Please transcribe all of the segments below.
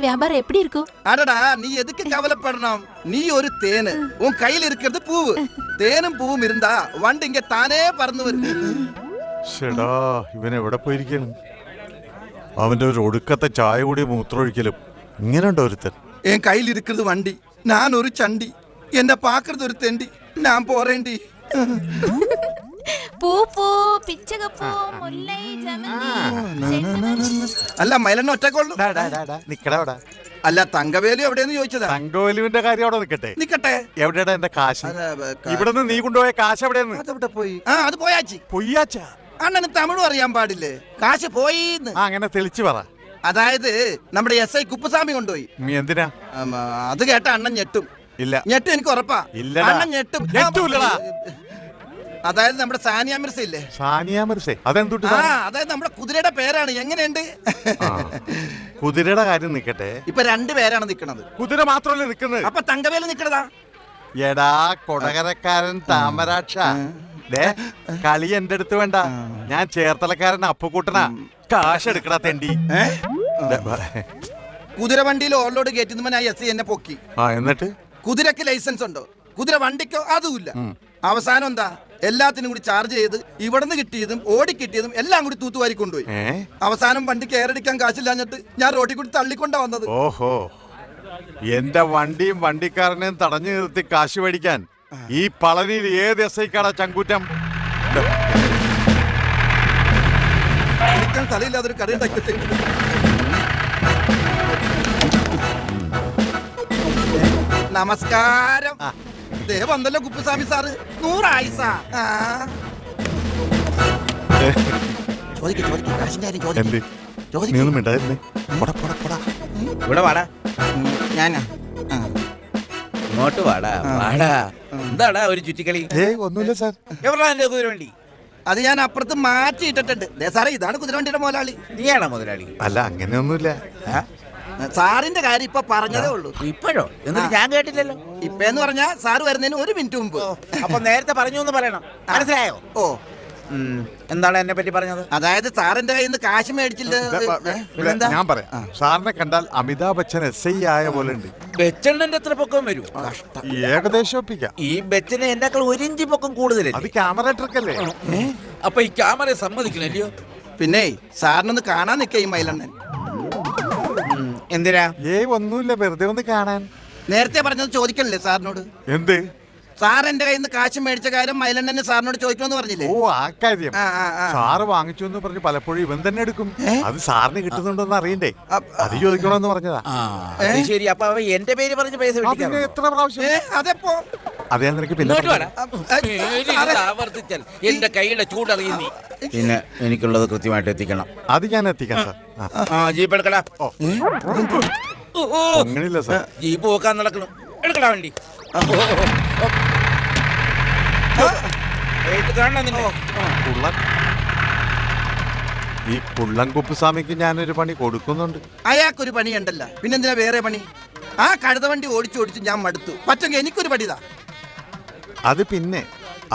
வியாபாரம் எப்படி இருக்கும்? அடடா, நீ எதுக்கு கவலைப்படணும்? நீ ஒரு தேனு, உன் கையில் இருக்கிறது பூவு. தேனும் பூவும் இருந்தா வண்டு இங்க தானே பறந்து വരും. ഷെടാ, ഇവൻ എവിടെ പോയിരിക്കണം? അവന്റെ ഒരു ഒടുക്കത്തെ ചായ കൂടി മൂത്രമൊഴിക്കലും ഇങ്ങനെയുണ്ടോ ഒരുത്തൻ? என் கையில் இருக்கிறது வண்டி, நான் ஒரு சண்டி, என்ன பாக்குறது ஒரு தெண்டி, நான் போறேன்டி. பூ பூ പിച്ചകപ്പൂ മുല്ലൈ ജമന്തി. അല്ല മൈലണ്ണ ഒറ്റക്കൊള്ളു. നിക്കടാ. അല്ല തങ്കവേലു എവിടെയെന്ന് ചോദിച്ചതാ. തങ്കവേലുവിന്റെ കാര്യം അവിടെ നിക്കട്ടെ. എവിടെയാടാ എന്റെ കാശ്? ഇവിടെ നിന്ന് നീ കൊണ്ടുപോയ കാശ് എവിടെയെന്ന്? അതെവിടെ പോയി? അത് പോയാച്ചി. പൊയ്യാച്ചാ? അണ്ണന് തമിഴും അറിയാൻ പാടില്ലേ? കാശ് പോയിന്ന്. അങ്ങനെ തെളിച്ചു പറ. അതായത് നമ്മുടെ SI കുപ്പുസ്വാമി കൊണ്ടുപോയി. എന്തിനാ? അത് കേട്ട അണ്ണൻ ഞെട്ടും. ഇല്ല, ഞെട്ടും, എനിക്ക് ഉറപ്പാ. അണ്ണൻ ഞെട്ടും. അതായത് നമ്മുടെ സാനിയ മിർസ ഇല്ലേ? സാനിയ മിർസ അതെന്തുട്ട്? അതായത് നമ്മുടെ കുതിരയുടെ പേരാണ്. എങ്ങനെയുണ്ട്? കുതിരയുടെ കാര്യം നിക്കട്ടെ. ഇപ്പൊ 2 പേരാണ് നിക്കണത്. കുതിര മാത്രമല്ലേ നിക്കുന്നത്? അപ്പൊ തങ്കവേല് നിക്കണതാ? എടാ കൊടകരക്കാരൻ താമരാക്ഷ, കളി എന്റെ അടുത്ത് വേണ്ട. ഞാൻ ചേർത്തലക്കാരൻ അപ്പുകൂട്ടനാ. കാശ് എടുക്കടാ തെണ്ടി. കുതിര വണ്ടിയിൽ ഓവർലോഡ് കയറ്റുന്ന SI എന്നെ പൊക്കി. എന്നിട്ട് കുതിരക്ക് ലൈസൻസ് ഉണ്ടോ? കുതിര വണ്ടിക്കോ? അതുമില്ല. അവസാനം എന്താ, എല്ലാത്തിനും കൂടി ചാർജ് ചെയ്ത് ഇവിടുന്ന് കിട്ടിയതും ഓടി കിട്ടിയതും എല്ലാം കൂടി തൂത്തുവാരി കൊണ്ടുപോയി. അവസാനം വണ്ടി കയറടിക്കാൻ കാശില്ലാഞ്ഞിട്ട് ഞാൻ റോഡിൽ കൂടി തള്ളിക്കൊണ്ടാ വന്നത്. ഓഹോ, എന്റെ വണ്ടിയും വണ്ടിക്കാരനെയും തടഞ്ഞു നിർത്തി കാശ് മേടിക്കാൻ ഈ പളനിയിൽ ഏത് SI ക്കാടാ ചങ്കൂറ്റം? തലയില്ലാതൊരു കറി ഉണ്ടാക്കി. നമസ്കാരം. വന്നല്ലോ കുപ്പുസ്വാമി സാറ്. 100 ആയിസ. ഇവിടെ വാടാ. ഞാനാ? ഇങ്ങോട്ട് വാടാ. എന്താടാ ഒരു ചുറ്റിക്കളി? ഒന്നുമില്ല സാർ. എവിടാ എന്റെ കുതിരവണ്ടി? അത് ഞാൻ അപ്പുറത്ത് മാറ്റിയിട്ടിട്ടുണ്ട്. സാറേ, ഇതാണ് കുതിരവണ്ടിയുടെ മുതലാളി. നീയാണോ മുതലാളി? അല്ല, അങ്ങനെയൊന്നുമില്ല. സാറിന്റെ കാര്യം ഇപ്പൊ പറഞ്ഞതേ ഉള്ളൂ. ഇപ്പോഴോ? എന്നിട്ട് ഞാൻ കേട്ടില്ലല്ലോ. ഇപ്പെന്ന് പറഞ്ഞാ സാറ് വരുന്നതിന് 1 മിനിറ്റ് മുമ്പ്. അപ്പൊ നേരത്തെ പറഞ്ഞു എന്ന് പറയണം. മനസ്സിലായോ? ഓ, എന്താണ് എന്നെ പറ്റി പറഞ്ഞത്? അതായത് സാറിന്റെ കയ്യിൽ നിന്ന് കാശ് മേടിച്ചില്ല. ഞാൻ പറയാം. സാറിനെ കണ്ടാൽ അമിതാഭ് ബച്ചൻ SI ആയ പോലെ ഉണ്ട്. ബച്ചണ്ണന്റെ എത്ര പൊക്കം വരും? ഏകദേശം ഒപ്പിക്കാം. ഈ ബച്ചന് എന്നെക്കാൾ 1 ഇഞ്ച് പൊക്കം കൂടുതലല്ലേ? അത് ക്യാമറ ട്രിക്കല്ലേ? അപ്പൊ ഈ ക്യാമറ സമ്മതിക്കണല്ലയോ? പിന്നെ സാറിനൊന്ന് കാണാൻ നിൽക്കേ ഈ മൈലണ്ണൻ. എന്തിനാ? ഒന്നുമില്ല, വെറുതെ ഒന്ന് കാണാൻ. നേരത്തെ പറഞ്ഞത് ചോദിക്കണല്ലേ സാറിനോട്? എന്ത്? സാർ എന്റെ കയ്യിൽ നിന്ന് കാശ് മേടിച്ച കാര്യം മൈലണ്ണന് സാറിനോട് ചോദിക്കണമെന്ന് പറഞ്ഞില്ലേ? ഓ, ആ കാര്യം. സാറ് വാങ്ങിച്ചു എന്ന് പറഞ്ഞ് പലപ്പോഴും ഇവൻ തന്നെ എടുക്കും. അത് സാറിന് കിട്ടുന്നുണ്ടോന്ന് അറിയണ്ടേ? അത് ചോദിക്കണമെന്ന് പറഞ്ഞതാ. ശരി, അപ്പൊ എന്റെ പേര് പറഞ്ഞ പൈസ എത്ര പ്രാവശ്യം? അതെപ്പോ? അതെ, നിനക്ക് പിന്നെ ആവർത്തിച്ചാൽ എന്റെ കൈയുടെ ചൂടറിയുന്നീ. പിന്നെ എനിക്കുള്ളത് കൃത്യമായിട്ട് എത്തിക്കണം. അത് ഞാൻ എത്തിക്കാം സാർ. ജീപ്പ് എടുക്കടാ. അങ്ങനെയില്ല സാർ, ജീപ്പ് പോക്കാൻ നടക്കണം. എടുക്കടാ വണ്ടി. ഈ കുള്ളൻ കുപ്പുസ്വാമിക്ക് ഞാനൊരു പണി കൊടുക്കുന്നുണ്ട്. അയാൾക്കൊരു പണി ഉണ്ടല്ല, പിന്നെന്തിനാ വേറെ പണി? ആ കഴുത വണ്ടി ഓടിച്ചു ഞാൻ മടുത്തു. പറ്റുമെങ്കിൽ എനിക്കൊരു പണിതാ. അത് പിന്നെ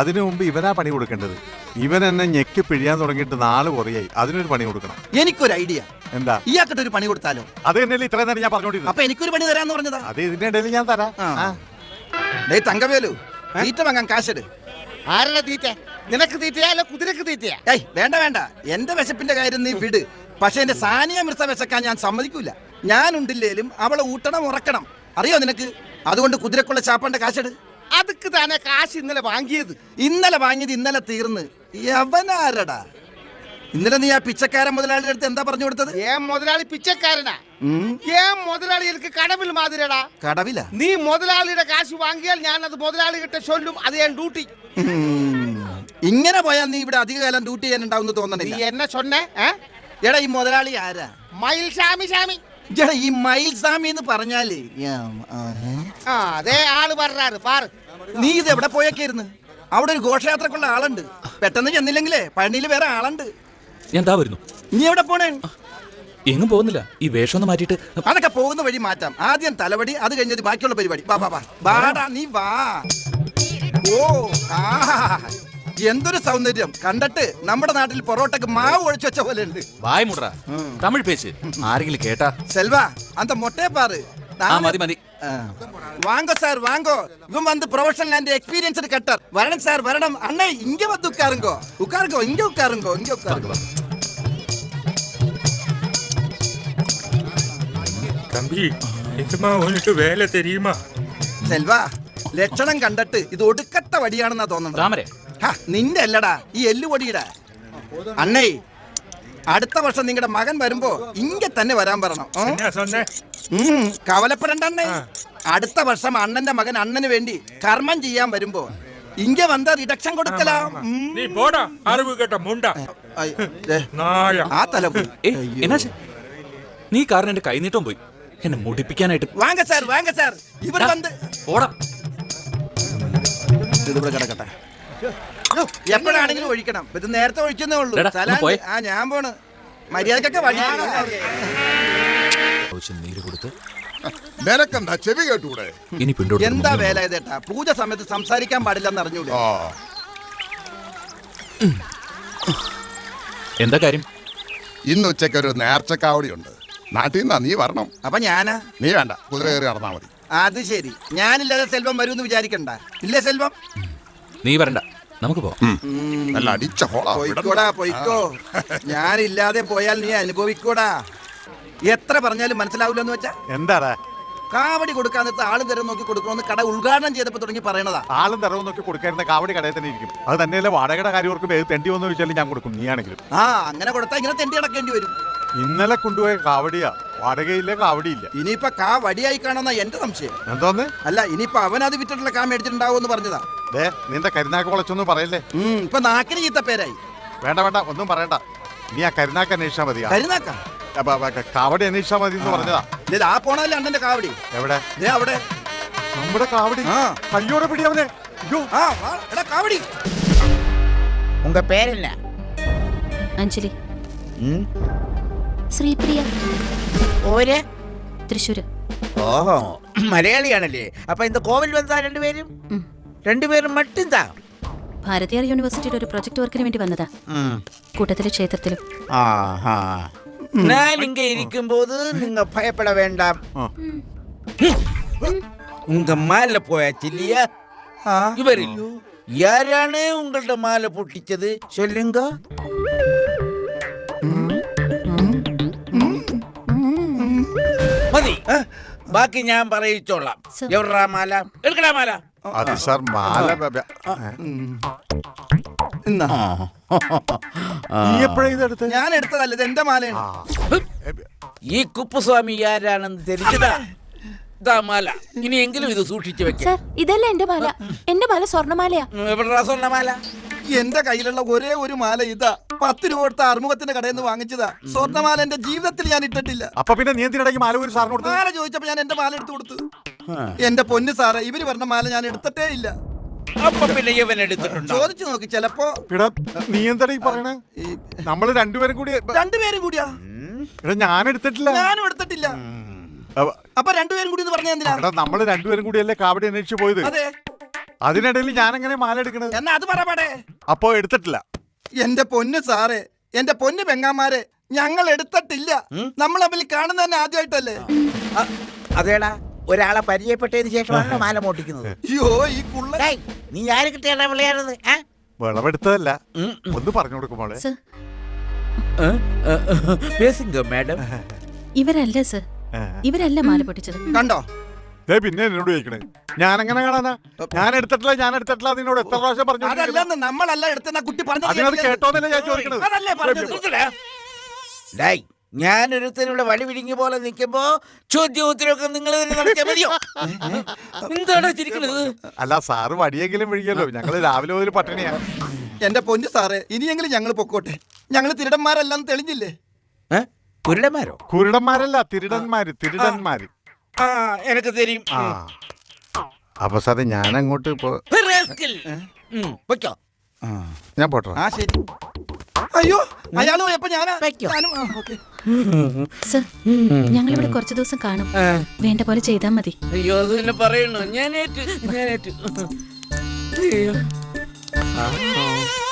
അതിനു മുമ്പ് ഇവനാ പണി കൊടുക്കേണ്ടത്. ഇവൻ എന്നെ ഞെക്കി പിഴിയാൻ തുടങ്ങിയിട്ട് 4 കുറയായി. അതിനൊരു പണി കൊടുക്കണം. എനിക്കൊരു ഐഡിയ. എന്താ? ഇയാൾക്കിട്ട് ഒരു പണി കൊടുത്താലോ? അത് തന്നെയല്ലേ ഇത്രയും നേരം ഞാൻ പറഞ്ഞോണ്ടിരുന്നു. അപ്പൊ എനിക്കൊരു പണി തരാന്ന് പറഞ്ഞതാ. അത് ഇതിന്റെ ഇടയിൽ ഞാൻ തരാം. തങ്കവേലു, തീറ്റ വാങ്ങാൻ കാശെടു. ആരുടെ തീറ്റ? നിനക്ക് തീറ്റയാ അല്ല കുതിരക്ക് തീറ്റയാ? വേണ്ട, എന്റെ വിശപ്പിന്റെ കാര്യം നീ വിട്. പക്ഷെ എന്റെ സാനിയ മിർസ വിശക്കാൻ ഞാൻ സമ്മതിക്കൂല. ഞാനുണ്ടില്ലേലും അവളെ ഊട്ടണം ഉറക്കണം, അറിയോ നിനക്ക്? അതുകൊണ്ട് കുതിരക്കുള്ള ചാപ്പാന്റെ കാശെടു. അതുക്ക് തന്നെ കാശ് ഇന്നലെ വാങ്ങിയത് ഇന്നലെ തീർന്ന്. യവനാരടാ? ഇന്നലെ നീ ആ പിച്ചക്കാരൻ മുതലാളിയുടെ അടുത്ത് എന്താ പറഞ്ഞു കൊടുത്തത്? മുതലാളി പിച്ചക്കാരനാ? മുതലാളി എനിക്ക് കടവിൽ മാതിരടാ. കടവില? നീ മുതലാളിയുടെ കാശ് വാങ്ങിയാൽ ഞാൻ അത് മുതലാളി കിട്ട ചൊല്ലും. അത് ഞാൻ ഡ്യൂട്ടി. ഇങ്ങനെ പോയാൽ നീ ഇവിടെ അധികകാലം ഡ്യൂട്ടി ചെയ്യാനുണ്ടാവും തോന്നണില്ല. എന്നെ ചൊന്നേ? എടാ, ഈ മുതലാളി ആരാ? മയിൽസ്വാമി. ഈ മയിൽസ്വാമി എന്ന് പറഞ്ഞാലേ അതേ ആള് പറഞ്ഞാറ് പാറ്. നീ ഇത് എവിടെ പോയൊക്കെയായിരുന്നു? അവിടെ ഒരു ഘോഷയാത്രക്കുള്ള ആളുണ്ട്. പെട്ടെന്ന് ചെന്നില്ലെങ്കിലേ പഴനിയിൽ വേറെ ആളുണ്ട്. എന്താ വരുന്നു? നീ എവിടെ പോണേ? എങ്ങും പോകുന്നില്ല. ഈ വേഷം ഒന്ന് മാറ്റിട്ട്. അതൊക്കെ പോകുന്ന വഴി മാറ്റാം. ആദ്യം തലവടി, അത് കഴിഞ്ഞത് ബാക്കിയുള്ള പരിപാടി. വാടാ, നീ വാ. ഓ, എന്തൊരു സൗന്ദര്യം കണ്ടിട്ട് നമ്മുടെ നാട്ടിൽ പൊറോട്ടക്ക് മാവ് ഒഴിച്ചു വെച്ച പോലെ ഉണ്ട്. വായ് മുട്ര തമിഴ് പേച്ച് ആരെങ്കിലും കേട്ടാ செல்வா அந்த மொட்டையை பாரு. മതി മതി. வாங்கோ சார் வாங்கோ. இவன் வந்து ப்ரொஃபஷனல் அண்ட் எக்ஸ்பீரியன்ஸ்டு கட்டர். வரணும் சார் வரணும். அண்ணே இங்க வந்து உட்காருங்கோ உட்காருங்கோ இங்க உட்காருங்கோ இங்க உட்காருங்கோ. தம்பி நிஜமா உனக்கு வேலை தெரியுமா? செல்வா ലക്ഷണം കണ്ടിട്ട് ഇത് ഒടുക്കത്തെ വടിയാണെന്നാ തോന്നുന്നത്. താമരെ നിന്റെ അല്ലടാ ഈ എല്ലുപൊടിയുടെ. അണ്ണേ അടുത്ത വർഷം നിങ്ങളുടെ മകൻ വരുമ്പോ ഇങ്ങ തന്നെ വരാൻ പറയണം. என்ன சொன்ன? കവലപ്പെടണ്ടേ. അടുത്ത വർഷം അണ്ണന്റെ മകൻ അണ്ണന് വേണ്ടി കർമ്മം ചെയ്യാൻ വരുമ്പോ ഇങ്ങ വന്ന റിഡക്ഷൻ കൊടുക്കലാം. நீ போடா அறிவு கேட்ட முண்டா நாயா. ആ തല പോയി. എന്നാ നീ കാരണം എന്റെ കൈനീട്ടം പോയി എന്നെ മുടിപ്പിക്കാനായിട്ട്. വാങ്ങ സാർ വാങ്ങ സാർ. ഇവർ വന്ന് ഓടാ. ഇതിവിടെ കിടക്കട്ടെ. എപ്പോഴാണെങ്കിലും ഒഴിക്കണം. ഇത് നേരത്തെ ഒഴിക്കുന്നേ ഉള്ളൂ. എടാ, ഒന്ന് പോയെ. ആ ഞാൻ പോണ്. മര്യാദക്കൊക്കെ വഴി. നീര് കൊടുത്ത് നിനക്കെന്താ ചെവി കേട്ടൂടെ? ഇനി പിന്നോട്ട് എന്താ വേല ഇതേട്ടാ? പൂജ സമയത്ത് സംസാരിക്കാൻ പാടില്ലെന്ന് അറിഞ്ഞൂടെ? എന്താ കാര്യം? ഇന്ന് ഉച്ചയ്ക്ക് ഒരു നേർച്ചക്കാവടിയുണ്ട്. നാട്ടിൽ നിന്നാ നീ വരണം. അപ്പൊ ഞാനാ? നീ വേണ്ട, കുതിര കയറി നടന്നാ മതി. അത് ശരി. ഞാനില്ലാതെ സെൽവം വരുമെന്ന് വിചാരിക്കണ്ട. ഇല്ലേ സെൽവം? നീ വരണ്ട, നമുക്ക് പോവാം. നല്ല അടിച്ച ഹോളാ. പൊയ്ക്കോടാ പൊയ്ക്കോ. ഞാനില്ലാതെ പോയാൽ നീ അനുഭവിക്കോടാ. എത്ര പറഞ്ഞാലും മനസ്സിലാവില്ലെന്ന് വെച്ചാ എന്താടാ കാവടി കൊടുക്കാൻ നേരത്തെ ആളും തരം നോക്കി കൊടുക്കണമെന്ന് കട ഉദ്ഘാടനം ചെയ്തപ്പോ തുടങ്ങി പറയണതാ. ആളും തരവും നോക്കി കൊടുക്കായിരുന്ന കാവടി കടയിൽ തന്നെ ഇരിക്കും. അത് തന്നെയല്ലേ വാടകയുടെ കാര്യം ഓർക്കും. ഏത് തെണ്ടി വന്നു ചോദിച്ചാലും ഞാൻ കൊടുക്കും. നീയാണെങ്കിലും ആ അങ്ങനെ കൊടുത്താ ഇങ്ങനെ തെണ്ടി അടക്കേണ്ടി വരും. ഇന്നലെ കൊണ്ടുപോയ കാവടിയാ. വാടകയില്ല, കാവടിയില്ല. ഇനിയിപ്പൊ കാ വടിയായി കാണുന്ന എന്റെ സംശയം. എന്തോന്ന്? അല്ല ഇനിയിപ്പൊ അവനത് വിറ്റിട്ടുള്ള കാ മേടിച്ചിട്ടുണ്ടാവുമെന്ന് പറഞ്ഞതാ. നിന്റെ കരുനാക്ക് വളച്ചൊന്നും പറയല്ലേ. ഇപ്പൊ നാക്കിന് ചീത്ത പേരായി. വേണ്ട വേണ്ട, ഒന്നും പറയണ്ട. നീ ആ കരുനാക്ക് അന്വേഷിച്ചാ മതി. കരുനാക്ക കാവടി അന്വേഷിച്ചാ മതി എന്ന് പറഞ്ഞതാ. ആ പോണല്ലേ അണ്ണന്റെ കാവടി? എവിടെ? അവിടെ നമ്മുടെ കാവടി. കയ്യോടെ പിടി അവനെ. ആ വാ, എടാ കാവടി. ഉങ്ക പേരെന്ന? അഞ്ജലി. ശ്രീപ്രിയ. ഓര്? തൃശ്ശൂര്. ഓഹോ, മലയാളിയാണല്ലേ. അപ്പൊ ഇന്ന് കോവിൽ വന്നാ രണ്ടുപേരും? രണ്ടുപേരും മട്ടിന്താ? ഭാരതീയർ യൂണിവേഴ്സിറ്റിയുടെ ഒരു പ്രൊജക്ട് വർക്കിന് വേണ്ടി വന്നതാ. കൂട്ടത്തിലും ക്ഷേത്രത്തിലും. நான் இங்க இருக்கும்போது நீங்க பயப்பட வேண்டாம். உங்க மாலை போயாச்சு இல்லையா? இவரில் யாரானே உங்கள்ட்ட மாலை பொட்டிச்சது சொல்லுங்க. മതി, ബാക്കി ഞാൻ പറയിച്ചോളാം. എവിടാ മാല? എടുക്കടാ മാല. അത് സാർ മാല. ഞാൻ എടുത്തതല്ല, ഇത് എന്റെ മാലയാണ്. ഈ കുപ്പുസ്വാമി ആരാണെന്ന് தெரிஞ்சதா? ഇതാ മാല. ഇനിയെങ്കിലും ഇത് സൂക്ഷിച്ചു വെക്കാം. ഇതല്ല എന്റെ മാല. എന്റെ മാല സ്വർണ്ണമാലയാ. എവിടാ സ്വർണ്ണമാല? എന്റെ കയ്യിലുള്ള ഒരേ ഒരു മാല ഇതാ. 10 രൂപ കൊടുത്ത അറുമുഖത്തിന്റെ കടയിൽ നിന്ന് വാങ്ങിച്ചതാ. സ്വർണ്ണമാല എന്റെ ജീവിതത്തിൽ ഞാൻ ഇട്ടിട്ടില്ല. അപ്പൊ പിന്നെ നീ എന്തിനിടയ്ക്ക് മാല ഒരു സാറിന് കൊടുത്തു? മാല ചോദിച്ചപ്പോ ഞാൻ എന്റെ മാല എടുത്തു കൊടുത്തു. എന്റെ പൊന്ന് സാറേ, ഇവര് പറഞ്ഞ മാല ഞാൻ എടുത്തിട്ടേ ഇല്ല. അപ്പൊ പിന്നെ ഇവൻ എടുത്തിട്ടുണ്ടോ? ചോദിച്ചു നോക്കി. ചിലപ്പോ നീ എന്താ ഈ പറയണേ? നമ്മള് രണ്ടുപേരും കൂടി. രണ്ടുപേരും കൂടിയാ? ഞാൻ എടുത്തിട്ടില്ല. ഞാനും എടുത്തിട്ടില്ല. അപ്പൊ രണ്ടുപേരും കൂടി എന്ന് പറഞ്ഞ എന്തിനാ? നമ്മള് രണ്ടുപേരും കൂടിയല്ലേ കാവടി അന്വേഷിച്ചു പോയത്. അതെ. അതിനിടയിൽ ഞാൻ എങ്ങനെ മാല എടുക്കണത്? എന്നാ അത് പറയട്ടെ. അപ്പോ എടുത്തിട്ടില്ല. എന്റെ പൊന്ന് സാറേ, എന്റെ പൊന്ന് പെങ്ങാമാരെ, ഞങ്ങൾ എടുത്തിട്ടില്ല. നമ്മൾ തമ്മിൽ കാണുന്ന തന്നെ ആദ്യമായിട്ടല്ലേ? അതേടാ, ഒരാളെ പരിചയപ്പെട്ടതിന് ശേഷമാണ് മാല മോട്ടിക്കുന്നത്. അയ്യോ ഈ കുള്ള. നീ ആര് കിട്ടിയാ വിളയാടുന്നത്? വിളവെടുത്തതല്ല, ഒന്ന് പറഞ്ഞു കൊടുക്കുമ്പോളെ. മാഡം, ഇവരല്ല സർ, ഇവരല്ല മാല പൊട്ടിച്ചത്. കണ്ടോ? പിന്നെ എന്നോട് ചോദിക്കണേ, ഞാൻ എങ്ങനെ കാണാനാ? ഞാൻ എടുത്തിട്ടില്ല, ഞാൻ എടുത്തിട്ടില്ല. നിന്നോട് എത്ര പ്രാവശ്യം പറഞ്ഞു? അതല്ലെന്ന്, നമ്മളല്ല എടുത്തെന്ന കുട്ടി പറഞ്ഞത്. അതിനത് കേട്ടോന്നല്ലേ ഞാൻ ചോദിക്കണത്. അതല്ലേ പറഞ്ഞത്. ഞാനൊരുത്തരുടെ വഴി വിഴുങ്ങി പോലെ നിൽക്കുമ്പോ ചോദ്യോത്തരമൊക്കെ നിങ്ങൾ തന്നെ നടത്തിയാൽ മതിയോ? എന്താണ് ചിരിക്കണത്? അല്ല സാറ് വടിയെങ്കിലും വിഴിയല്ലോ. ഞങ്ങള് രാവിലെ മുതൽ പട്ടിണിയാ. എന്റെ പൊന്ന് സാറേ, ഇനിയെങ്കിലും ഞങ്ങൾ പൊക്കോട്ടെ. ഞങ്ങൾ തിരുടന്മാരല്ലെന്ന് തെളിഞ്ഞില്ലേ? കുരുടന്മാരോ? കുരുടന്മാരല്ല, തിരുടന്മാര്. തിരുടന്മാര് എനിക്ക് തരും. അപ്പൊ സാറേ ഞാൻ അങ്ങോട്ട് ഞാൻ പോട്ടോ. ആ ശരി. അയ്യോ അയാളോ എപ്പോ ഞാനും. സർ, ഞങ്ങളിവിടെ കുറച്ചു ദിവസം കാണും. വേണ്ട പോലെ ചെയ്താൽ മതി. അയ്യോ അത് തന്നെ പറയണോ? ഞാനേറ്റ്. ആ